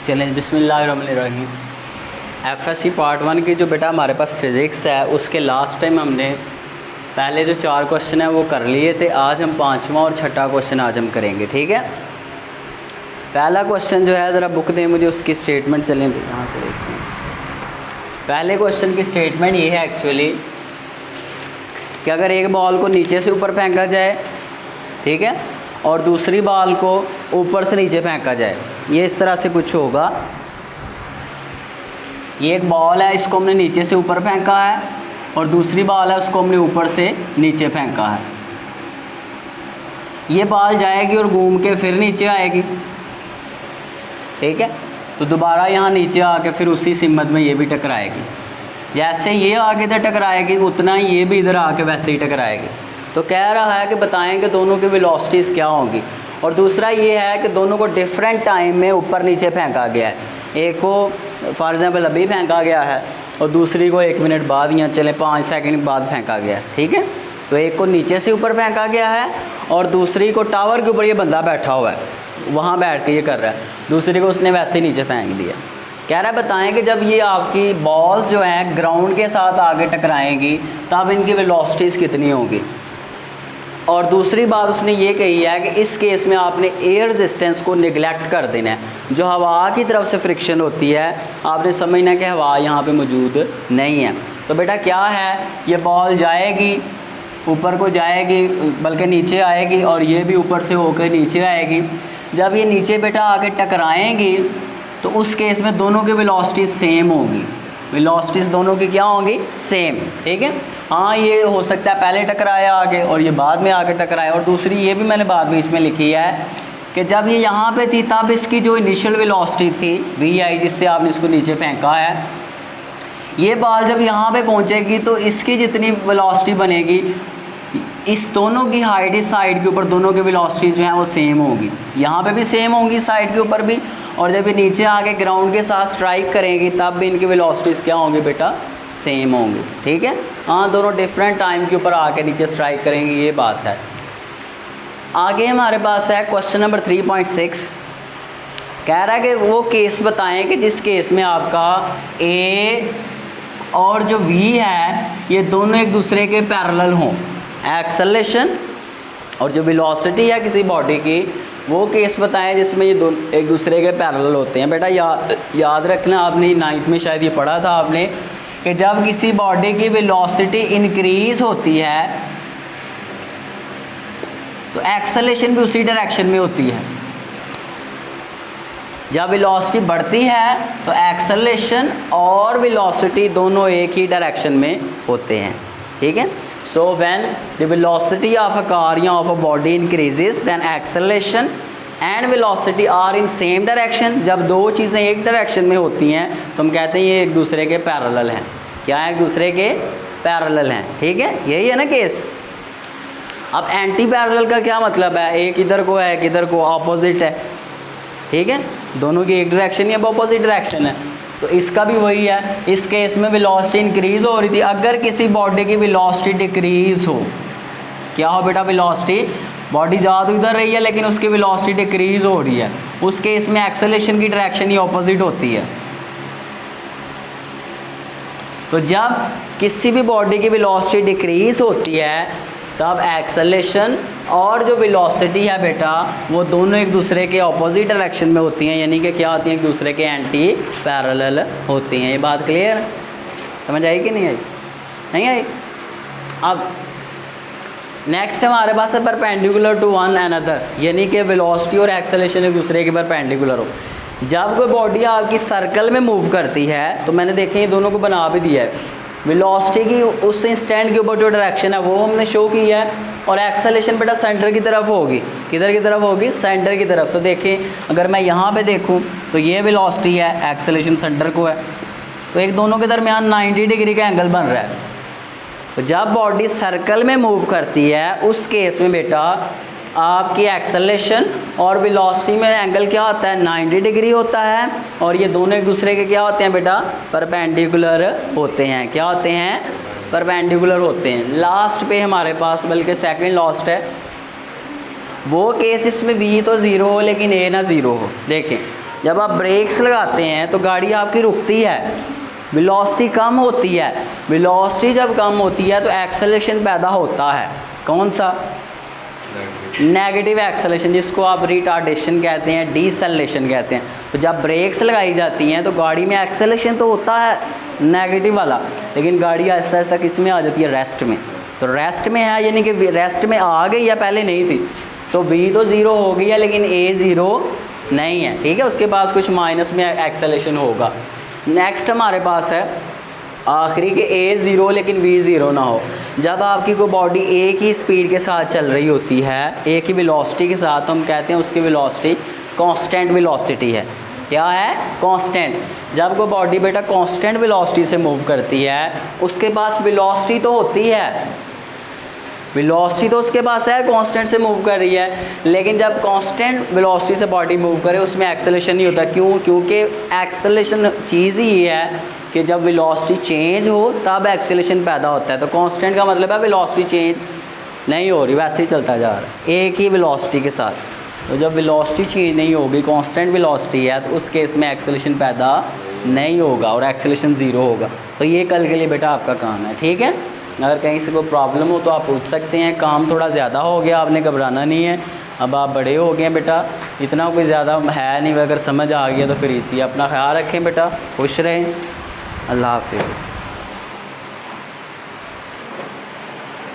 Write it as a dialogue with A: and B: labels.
A: चलें बिस्मिल्लाहिर्रहमानिर्रहीम। FSc part 1 की जो बेटा हमारे पास फ़िज़िक्स है उसके लास्ट टाइम हमने पहले जो 4 क्वेश्चन हैं वो कर लिए थे। आज हम 5वां और 6ठा क्वेश्चन आज हम करेंगे, ठीक है। पहला क्वेश्चन जो है ज़रा बुक दें मुझे, उसकी स्टेटमेंट चलें यहाँ से देखते हैं। पहले क्वेश्चन की स्टेटमेंट ये है एक्चुअली कि अगर एक बॉल को नीचे से ऊपर फेंका जाए, ठीक है, और दूसरी बॉल को ऊपर से नीचे फेंका जाए, ये इस तरह से कुछ होगा। ये एक बॉल है, इसको हमने नीचे से ऊपर फेंका है, और दूसरी बॉल है उसको हमने ऊपर से नीचे फेंका है। ये बॉल जाएगी और घूम के फिर नीचे आएगी, ठीक है। तो दोबारा यहाँ नीचे आके फिर उसी सिमत में ये भी टकराएगी। जैसे ये आगे इधर टकराएगी उतना ही ये भी इधर आके वैसे ही टकराएगी। तो कह रहा है कि बताएं कि दोनों की वेलोसिटीज़ क्या होंगी। और दूसरा ये है कि दोनों को डिफरेंट टाइम में ऊपर नीचे फेंका गया है। एक को फॉर एग्ज़ाम्पल अभी फेंका गया है और दूसरी को 1 मिनट बाद या चले 5 सेकंड बाद फेंका गया है, ठीक है। तो एक को नीचे से ऊपर फेंका गया है और दूसरी को टावर के ऊपर ये बंदा बैठा हुआ है, वहाँ बैठ के ये कर रहा है, दूसरी को उसने वैसे ही नीचे फेंक दिया। कह रहा है बताएं कि जब ये आपकी बॉल्स जो हैं ग्राउंड के साथ आगे टकराएंगी तब इनकी वेलोसिटीज़ कितनी होगी। और दूसरी बात उसने ये कही है कि इस केस में आपने एयर रेजिस्टेंस को निगलेक्ट कर देना है। जो हवा की तरफ से फ्रिक्शन होती है आपने समझना है कि हवा यहाँ पे मौजूद नहीं है। तो बेटा क्या है, ये बॉल जाएगी ऊपर को जाएगी, बल्कि नीचे आएगी, और ये भी ऊपर से होकर नीचे आएगी। जब ये नीचे बेटा आके टकराएंगी तो उस केस में दोनों की वेलोसिटी सेम होगी। वेलोसिटीज़ दोनों की क्या होंगी, सेम, ठीक है। हाँ ये हो सकता है पहले टकराया आगे और ये बाद में आके टकराया। और दूसरी ये भी मैंने बाद में इसमें लिखी है कि जब ये यहाँ पे थी तब इसकी जो इनिशियल वेलोसिटी थी vi, जिससे आपने इसको नीचे फेंका है, ये बॉल जब यहाँ पे पहुँचेगी तो इसकी जितनी वेलोसिटी बनेगी, इस दोनों की हाइट इस साइड के ऊपर दोनों की वेलोसिटी जो है वो सेम होगी। यहाँ पे भी सेम होंगी साइड के ऊपर भी, और जब ये नीचे आके ग्राउंड के साथ स्ट्राइक करेंगी तब भी इनकी वेलोसिटीज़ क्या होंगी बेटा, सेम होंगी, ठीक है। हाँ दोनों डिफरेंट टाइम के ऊपर आके नीचे स्ट्राइक करेंगी, ये बात है। आगे हमारे पास है क्वेश्चन नंबर 3.6। कह रहा है कि वो केस बताएं कि जिस केस में आपका ए और जो v है ये दोनों एक दूसरे के पैरेलल हों, एक्सेलरेशन और जो वेलोसिटी है किसी बॉडी की, वो केस बताएं जिसमें ये दोनों एक दूसरे के पैरेलल होते हैं। बेटा याद रखना, आपने 9th में शायद ये पढ़ा था आपने कि जब किसी बॉडी की वेलोसिटी इंक्रीज़ होती है तो एक्सेलरेशन भी उसी डायरेक्शन में होती है। जब वेलोसिटी बढ़ती है तो एक्सेलरेशन और वेलोसिटी दोनों एक ही डायरेक्शन में होते हैं, ठीक है। So when the velocity of a car या of a body increases then acceleration and velocity are in same direction. जब दो चीज़ें एक डायरेक्शन में होती हैं तो हम कहते हैं ये एक दूसरे के पैरेलल हैं। क्या है, एक दूसरे के पैरेलल हैं, ठीक है, यही है ना केस। अब एंटी पैरेलल का क्या मतलब है, एक इधर को है एक इधर को, ऑपोजिट है, ठीक है, दोनों की एक डायरेक्शन या अपोजिट डायरेक्शन है। तो इसका भी वही है। इस केस में वेलोसिटी इंक्रीज़ हो रही थी। अगर किसी बॉडी की वेलोसिटी डिक्रीज़ हो, क्या हो बेटा, वेलोसिटी बॉडी जा तो इधर रही है लेकिन उसकी वेलोसिटी डिक्रीज़ हो रही है, उस केस में एक्सेलरेशन की डायरेक्शन ही ऑपोजिट होती है। तो जब किसी भी बॉडी की वेलोसिटी डिक्रीज़ होती है तब एक्सेलरेशन और जो वेलोसिटी है बेटा वो दोनों एक दूसरे के ऑपोजिट डायरेक्शन में होती हैं, यानी कि क्या होती हैं, एक दूसरे के एंटी पैरेलल होती हैं। ये बात क्लियर है, समझ आई कि नहीं आई, नहीं आई। अब नेक्स्ट हमारे पास है परपेंडिकुलर टू वन अनदर, यानी कि वेलोसिटी और एक्सेलरेशन एक दूसरे के परपेंडिकुलर हो। जब कोई बॉडी आपकी सर्कल में मूव करती है तो मैंने देखें ये दोनों को बना भी दिया है। वेलोसिटी की उस इंस्टेंट के ऊपर जो डायरेक्शन है वो हमने शो की है, और एक्सेलरेशन बेटा सेंटर की तरफ होगी। किधर की तरफ होगी, सेंटर की तरफ। तो देखें अगर मैं यहाँ पे देखूँ तो ये वेलोसिटी है, एक्सेलरेशन सेंटर को है, तो एक दोनों के दरमियान 90 डिग्री का एंगल बन रहा है। तो जब बॉडी सर्कल में मूव करती है उस केस में बेटा आपकी एक्सेलरेशन और वेलोसिटी में एंगल क्या होता है, 90 डिग्री होता है, और ये दोनों एक दूसरे के क्या होते हैं बेटा, परपेंडिकुलर होते हैं। क्या होते हैं, परपेंडिकुलर होते हैं। लास्ट पे हमारे पास, बल्कि सेकंड लास्ट है, वो केस इसमें v तो 0 हो लेकिन a ना 0 हो। देखें जब आप ब्रेक्स लगाते हैं तो गाड़ी आपकी रुकती है, वेलोसिटी कम होती है। वेलोसिटी जब कम होती है तो एक्सेलरेशन पैदा होता है, कौन सा? नेगेटिव एक्सेलरेशन, जिसको आप रिटार्डेशन कहते हैं, डीसेलेरेशन कहते हैं। तो जब ब्रेक्स लगाई जाती हैं तो गाड़ी में एक्सेलरेशन तो होता है नेगेटिव वाला, लेकिन गाड़ी आहिस्ता आहिस्ता किस में आ जाती है? रेस्ट में। तो रेस्ट में है, यानी कि रेस्ट में आ गई या पहले नहीं थी, तो V तो ज़ीरो हो गई है लेकिन A ज़ीरो नहीं है, ठीक है। उसके पास कुछ माइनस में एक्सेलरेशन होगा। नेक्स्ट हमारे पास है आखिरी के A ज़ीरो लेकिन V ज़ीरो ना हो। जब आपकी कोई बॉडी एक ही स्पीड के साथ चल रही होती है, एक ही वेलोसिटी के साथ, तो हम कहते हैं उसकी वेलोसिटी कांस्टेंट वेलोसिटी है। क्या है? कांस्टेंट। जब कोई बॉडी बेटा कांस्टेंट वेलोसिटी से मूव करती है, उसके पास वेलोसिटी तो होती है, वेलोसिटी तो उसके पास है, कांस्टेंट से मूव कर रही है, लेकिन जब कांस्टेंट वेलोसिटी से बॉडी मूव करे उसमें एक्सेलरेशन नहीं होता। क्यों? क्योंकि एक्सेलरेशन चीज़ ही ये है कि जब वेलोसिटी चेंज हो तब एक्सेलरेशन पैदा होता है। तो कांस्टेंट का मतलब है वेलोसिटी चेंज नहीं हो रही, वैसे ही चलता जा रहा है एक ही वेलोसिटी के साथ। तो जब वेलोसिटी चेंज नहीं होगी, कांस्टेंट वेलोसिटी है, तो उस केस में एक्सेलरेशन पैदा नहीं होगा और एक्सेलरेशन ज़ीरो होगा। तो ये कल के लिए बेटा आपका काम है, ठीक है। अगर कहीं से कोई प्रॉब्लम हो तो आप पूछ सकते हैं। काम थोड़ा ज़्यादा हो गया, आपने घबराना नहीं है, अब आप बड़े हो गए बेटा, इतना कोई ज़्यादा है नहीं। अगर समझ आ गया तो फिर इसी, अपना ख्याल रखें बेटा, खुश रहें, अल्लाह हाफिज़।